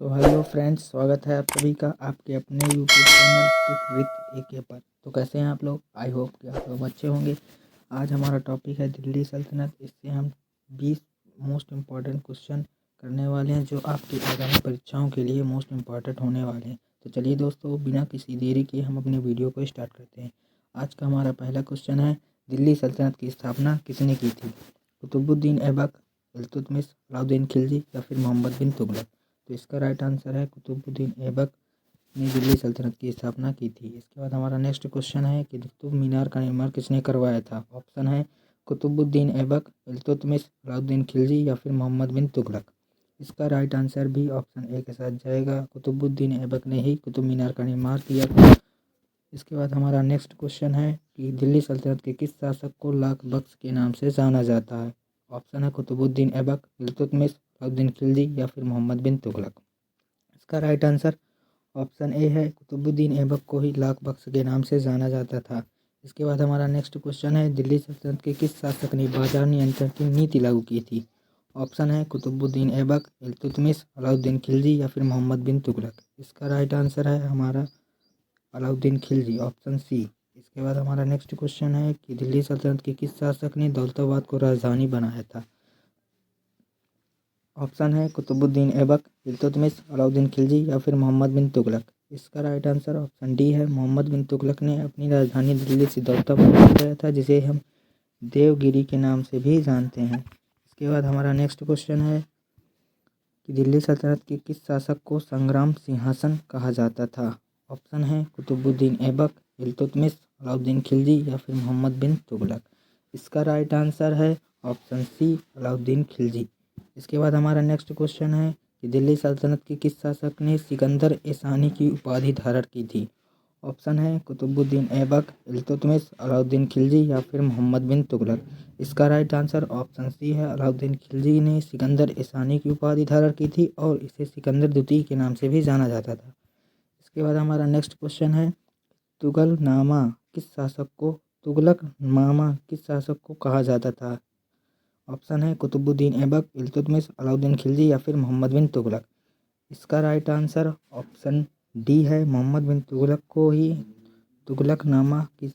तो hello friends, स्वागत है आप सभी का आपके अपने यूट्यूब चैनल टिप विथ एके पर। तो कैसे हैं आप लोग? आई होप कि आप लोग अच्छे होंगे। आज हमारा टॉपिक है दिल्ली सल्तनत। इससे हम 20 मोस्ट इम्पॉर्टेंट क्वेश्चन करने वाले हैं जो आपकी आगामी परीक्षाओं के लिए मोस्ट इम्पॉर्टेंट होने वाले हैं। तो चलिए दोस्तों, बिना किसी देरी के हम अपने वीडियो को स्टार्ट करते हैं। आज का हमारा पहला क्वेश्चन है, दिल्ली सल्तनत की स्थापना किसने की थी? कुतुबुद्दीन ऐबक, इल्तुतमिश, अलाउद्दीन खिलजी या फिर मोहम्मद बिन तुगलक? तो इसका राइट आंसर है कुतुबुद्दीन ऐबक ने दिल्ली सल्तनत की स्थापना की थी। इसके बाद हमारा नेक्स्ट क्वेश्चन है कि कुतुब मीनार का निर्माण किसने करवाया था? ऑप्शन है कुतुबुद्दीन ऐबक, इल्तुतमिश, अलाउद्दीन खिलजी या फिर मोहम्मद बिन तुगलक। इसका राइट आंसर भी ऑप्शन ए के साथ जाएगा, कुतुबुद्दीन ऐबक ने ही कुतुब मीनार का निर्माण किया था। इसके बाद हमारा नेक्स्ट क्वेश्चन है कि दिल्ली सल्तनत के किस शासक को लाख बख्श के नाम से जाना जाता है? ऑप्शन है कुतुबुद्दीन ऐबक, इल्तुतमिश, अलाउद्दीन खिलजी या फिर मोहम्मद बिन तुगलक। इसका राइट आंसर ऑप्शन ए है, कुतुबुद्दीन ऐबक को ही लाख बख्श के नाम से जाना जाता था। इसके बाद हमारा नेक्स्ट क्वेश्चन है, दिल्ली सल्तनत के किस शासक ने बाजार नियंत्रण की नीति लागू की थी? ऑप्शन है कुतुबुद्दीन ऐबक, इल्तुतमिश, अलाउद्दीन खिलजी या फिर मोहम्मद बिन तुगलक। इसका राइट आंसर है हमारा अलाउद्दीन खिलजी, ऑप्शन सी। इसके बाद हमारा नेक्स्ट क्वेश्चन है कि दिल्ली सल्तनत के किस शासक ने दौलताबाद को राजधानी बनाया था? ऑप्शन है कुतुबुद्दीन ऐबक, इल्तुतमिश, अलाउद्दीन खिलजी या फिर मोहम्मद बिन तुगलक। इसका राइट आंसर ऑप्शन डी है, मोहम्मद बिन तुगलक ने अपनी राजधानी दिल्ली से दौलताबाद बनाया था, जिसे हम देवगिरी के नाम से भी जानते हैं। इसके बाद हमारा नेक्स्ट क्वेश्चन है कि दिल्ली सल्तनत के किस शासक को संग्राम सिंहासन कहा जाता था? ऑप्शन है कुतुबुद्दीन ऐबक, इल्तुतमिश, अलाउद्दीन खिलजी या फिर मोहम्मद बिन तुगलक। इसका राइट आंसर है ऑप्शन सी, अलाउद्दीन खिलजी। इसके बाद हमारा नेक्स्ट क्वेश्चन है कि दिल्ली सल्तनत के किस शासक ने सिकंदर ए की उपाधि धारण की थी? ऑप्शन है कुतुबुद्दीन ऐबक, इल्तुतमिश, अलाउद्दीन खिलजी या फिर मोहम्मद बिन तुगलक। इसका राइट आंसर ऑप्शन सी है, अलाउद्दीन खिलजी ने सिकंदर ए की उपाधि धारण की थी और इसे सिकंदर द्वितीय के नाम से भी जाना जाता था। इसके बाद हमारा नेक्स्ट क्वेश्चन है, तुगलनामा किस शासक को तुगलकनामा किस शासक को कहा जाता था? ऑप्शन है कुतुबुद्दीन ऐबक, इल्तुतमिश, अलाउद्दीन खिलजी या फिर मोहम्मद बिन तुगलक। इसका राइट आंसर ऑप्शन डी है, मोहम्मद बिन तुगलक को ही तुगलकनामा की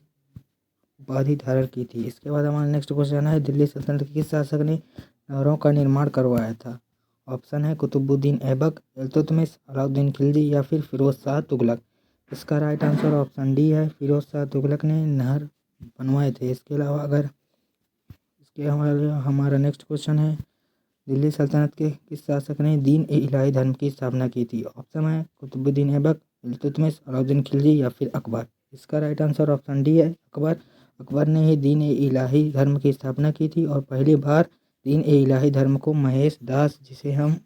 उपाधि धारण की थी। इसके बाद हमारा नेक्स्ट क्वेश्चन है, दिल्ली सल्तनत के किस शासक ने नहरों का निर्माण करवाया था? ऑप्शन है कुतुबुद्दीन ऐबक, इल्तुतमिश, अलाउद्दीन खिलजी या फिर फिरोज शाह तुगलक। इसका राइट आंसर ऑप्शन डी है, फिरोज शाह तुगलक ने नहर बनवाए थे। इसके अलावा हमारा नेक्स्ट क्वेश्चन है, दिल्ली सल्तनत के किस शासक ने दीन ए इलाही धर्म की स्थापना की थी? ऑप्शन है कुतुबुद्दीन ऐबक, इल्तुतमिश, अलाउद्दीन खिलजी या फिर अकबर। इसका राइट आंसर ऑप्शन डी है, अकबर। अकबर ने ही दीन ए इलाही धर्म की स्थापना की थी और पहली बार दीन ए इलाही धर्म को महेश दास, जिसे हम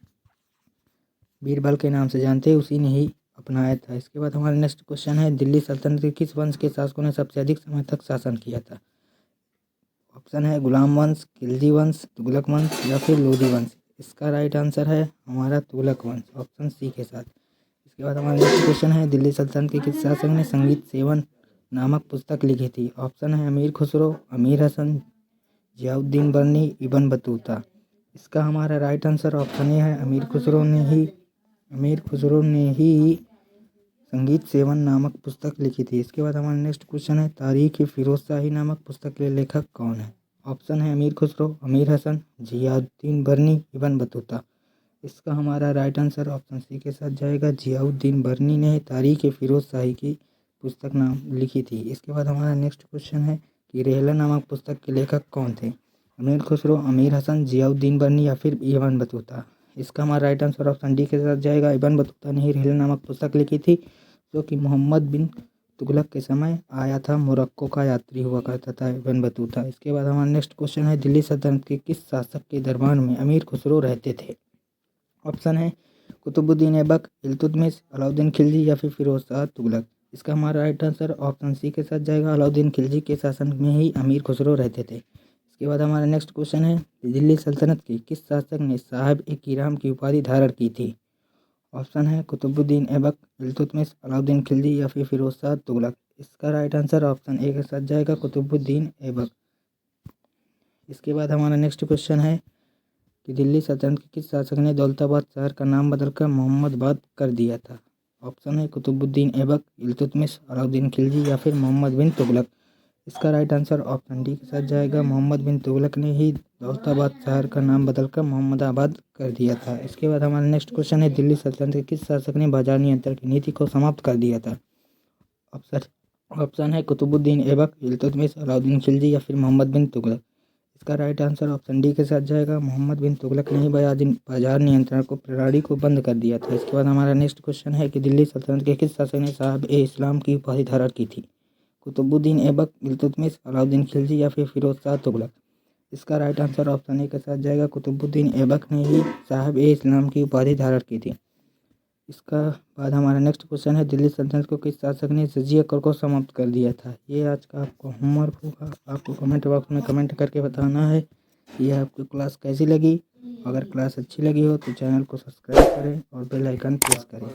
बीरबल के नाम से जानते हैं, उसी ने ही अपनाया था। इसके बाद हमारा नेक्स्ट क्वेश्चन है, दिल्ली सल्तनत के किस वंश के शासकों ने सबसे अधिक समय तक शासन किया था? ऑप्शन है गुलाम वंश, खिलजी वंश, तुगलक वंश या फिर लोधी वंश। इसका राइट आंसर है हमारा तुगलक वंश, ऑप्शन सी के साथ। इसके बाद हमारा नेक्स्ट क्वेश्चन है, दिल्ली सल्तनत के किस शासक ने संगीत सेवन नामक पुस्तक लिखी थी? ऑप्शन है अमीर खुसरो, अमीर हसन, जियाउद्दीन बर्नी, इब्न बतूता। इसका हमारा राइट आंसर ऑप्शन ए है, अमीर खुसरो ने ही संगीत सेवन नामक पुस्तक लिखी थी। इसके बाद हमारा नेक्स्ट क्वेश्चन है, तारीख फिरोज शाही नामक पुस्तक के लेखक कौन है? ऑप्शन है अमीर खुसरो, अमीर हसन, जियाउद्दीन बर्नी, इब्न बतूता। इसका हमारा राइट आंसर ऑप्शन सी के साथ जाएगा, जियाउद्दीन बर्नी ने तारीख फिरोज शाही की पुस्तक नाम लिखी थी। इसके बाद हमारा नेक्स्ट क्वेश्चन है कि रेहला नामक पुस्तक के लेखक कौन थे? अमीर खुसरो, अमीर हसन, जियाउद्दीन बर्नी या फिर इब्न बतूता। इसका हमारा राइट आंसर ऑप्शन डी के साथ जाएगा, इब्न बतूता ने ही रेहला नामक पुस्तक लिखी थी, जो कि मोहम्मद बिन तुगलक के समय आया था। मोरक्को का यात्री हुआ करता था इब्न बतूता। इसके बाद हमारा नेक्स्ट क्वेश्चन है, दिल्ली सल्तनत के किस शासक के दरबार में अमीर खुसरो रहते थे? ऑप्शन है कुतुबुद्दीन ऐबक, इल्तुतमिश, अलाउद्दीन खिलजी या फिर फिरोज शाह तुगलक। इसका हमारा राइट आंसर ऑप्शन सी के साथ जाएगा, अलाउद्दीन खिलजी के शासन में ही अमीर खुसरो रहते थे। इसके बाद हमारा नेक्स्ट क्वेश्चन है, दिल्ली सल्तनत के किस शासक ने साहिब ए किराम की उपाधि धारण की थी? ऑप्शन है कुतुबुद्दीन ऐबक, इल्तुतमिश, अलाउद्दीन खिलजी या फिर फिरोज शाह तुगलक। इसका राइट आंसर ऑप्शन ए के साथ जाएगा, कुतुबुद्दीन ऐबक। इसके बाद हमारा नेक्स्ट क्वेश्चन है, कि दिल्ली सल्तनत के किस शासक ने दौलताबाद शहर का नाम बदलकर मोहम्मदाबाद कर दिया था? ऑप्शन है कुतुबुद्दीन ऐबक, इल्तुतमिश, अलाउद्दीन खिलजी या फिर मोहम्मद बिन तुगलक। इसका राइट आंसर ऑप्शन डी के साथ जाएगा, मोहम्मद बिन तुगलक ने ही दौलताबाद शहर का नाम बदलकर मोहम्मदाबाद कर दिया था। इसके बाद हमारा नेक्स्ट क्वेश्चन है, दिल्ली सल्तनत के किस शासक ने बाजार नियंत्रण की नीति को समाप्त कर दिया था? ऑप्शन है कुतुबुद्दीन ऐबक, इल्तुतमिश, अलाउद्दीन खिलजी या फिर मोहम्मद बिन तुगलक। इसका राइट आंसर ऑप्शन डी के साथ जाएगा, मोहम्मद बिन तुगलक ने ही बाजार नियंत्रण को प्रणाली को बंद कर दिया था। इसके बाद हमारा नेक्स्ट क्वेश्चन है कि दिल्ली सल्तनत के किस शासक ने साहब ए इस्लाम की उपाधि धारण की थी? कुतुबुद्दीन ऐबक, इल्तुतमिश, अलाउद्दीन खिलजी या फिर फिरोज शाह तुगलक। इसका राइट आंसर ऑप्शन ए के साथ जाएगा, कुतुबुद्दीन ऐबक ने ही साहब ए इस्लाम की उपाधि धारण की थी। इसका बाद हमारा नेक्स्ट क्वेश्चन है, दिल्ली सल्तनत को किस शासक ने जजिया कर को समाप्त कर दिया था? ये आज का आपको होमवर्क होगा, आपको कमेंट बॉक्स में कमेंट करके बताना है ये आपकी क्लास कैसी लगी। अगर क्लास अच्छी लगी हो तो चैनल को सब्सक्राइब करें और बेल आइकन प्रेस करें।